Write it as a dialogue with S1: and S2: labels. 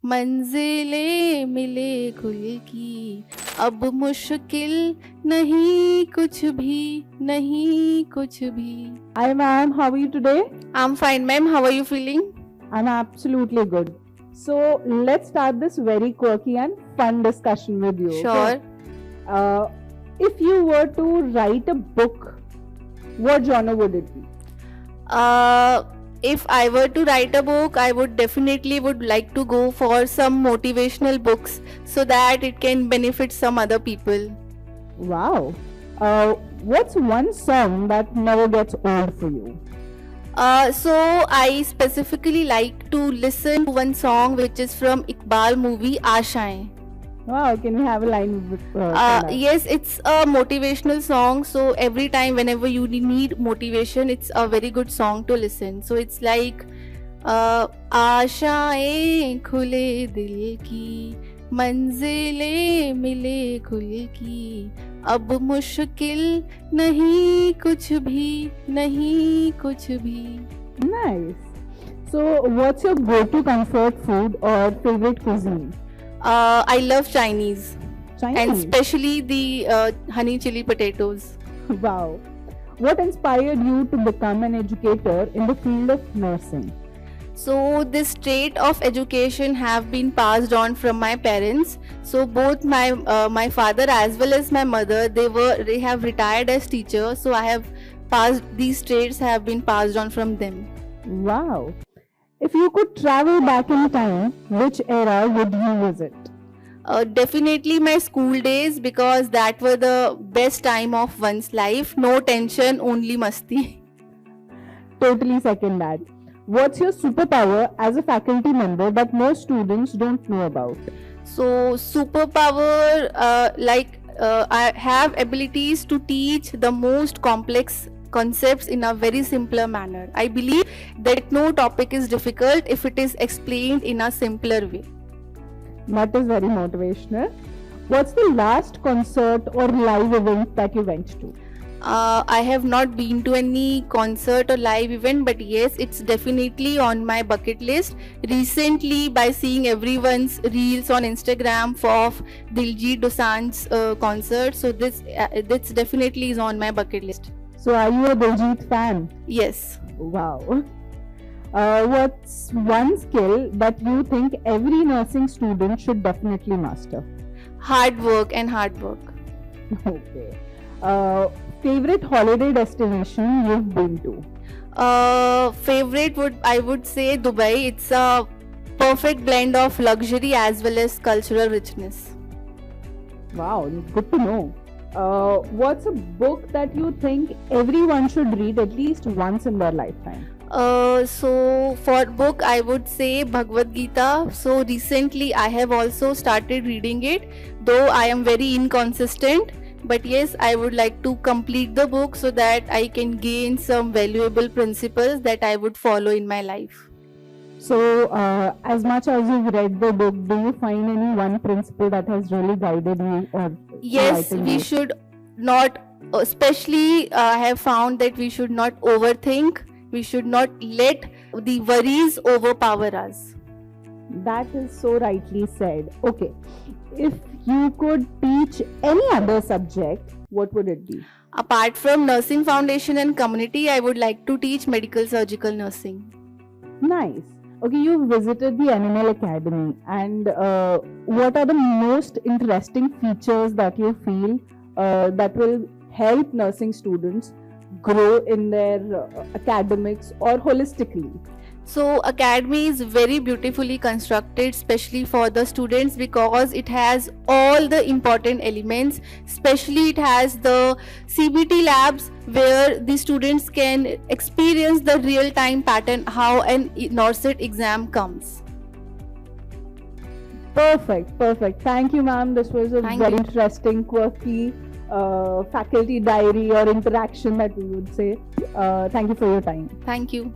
S1: मंजिलें मिले खुल की, अब मुश्किल नहीं कुछ भी, नहीं कुछ भी.
S2: Hi ma'am, how are you today?
S1: I'm fine, ma'am. How are you feeling?
S2: I'm absolutely good. So let's start this very quirky and fun discussion with you.
S1: Sure.
S2: Okay? If you were to write a book, what genre would it be?
S1: If I were to write a book, I would definitely would like to go for some motivational books so that it can benefit some other people.
S2: Wow. What's one song that never gets old for you?
S1: So I specifically like to listen to one song which is from Iqbal movie Aashaएं.
S2: Wow, can we have a line from that?
S1: Yes, it's a motivational song. So every time, whenever you need motivation, it's a very good song to listen. So it's like, आशाएं खुले दिल की, मंजिलें मिले खुल की, अब मुश्किल नहीं कुछ भी, नहीं कुछ भी.
S2: Nice. So what's your go-to comfort food or favorite cuisine?
S1: I love Chinese. And
S2: Chinese.
S1: especially the honey chili potatoes.
S2: Wow. What inspired you to become an educator in the field of nursing?
S1: So this trait of education have been passed on from my parents. So both my father as well as my mother, they have retired as teachers. So I have passed, these traits have been passed on from them.
S2: Wow. If you could travel back in time, which era would you visit?
S1: Definitely my school days, because that were the best time of one's life. No tension, only masti.
S2: Totally second that. What's your superpower as a faculty member that most students don't know about?
S1: So superpower, I have abilities to teach the most complex concepts in a very simpler manner. I believe that no topic is difficult if it is explained in a simpler way.
S2: That is very motivational. What's the last concert or live event that you went to?
S1: I have not been to any concert or live event, but yes, it's definitely on my bucket list. Recently, by seeing everyone's reels on Instagram of Diljit Dosanjh's concert, so this definitely is on my bucket list.
S2: So are you a Diljit fan?
S1: Yes.
S2: Wow. What's one skill that you think every nursing student should definitely master?
S1: Hard work and hard work.
S2: Okay. Favorite holiday destination you've been to?
S1: Favorite I would say Dubai. It's a perfect blend of luxury as well as cultural richness.
S2: Wow, good to know. What's a book that you think everyone should read at least once in their lifetime?
S1: So for book I would say Bhagavad Gita. So recently I have also started reading it, though I am very inconsistent. But yes, I would like to complete the book so that I can gain some valuable principles that I would follow in my life.
S2: So, as much as you've read the book, do you find any one principle that has really guided you? Or
S1: yes, we should not, especially I have found that we should not overthink. We should not let the worries overpower us.
S2: That is so rightly said. Okay, if you could teach any other subject, what would it be?
S1: Apart from nursing foundation and community, I would like to teach medical surgical nursing.
S2: Nice. Okay, you visited the Animal Academy, and what are the most interesting features that you feel that will help nursing students grow in their academics or holistically?
S1: So academy is very beautifully constructed, especially for the students, because it has all the important elements. Especially it has the CBT labs where the students can experience the real-time pattern how an NORCET exam comes.
S2: Perfect. Thank you, ma'am. This was a
S1: Thank
S2: very
S1: you.
S2: interesting, quirky faculty diary or interaction that we would say. Thank you for your time.
S1: Thank you.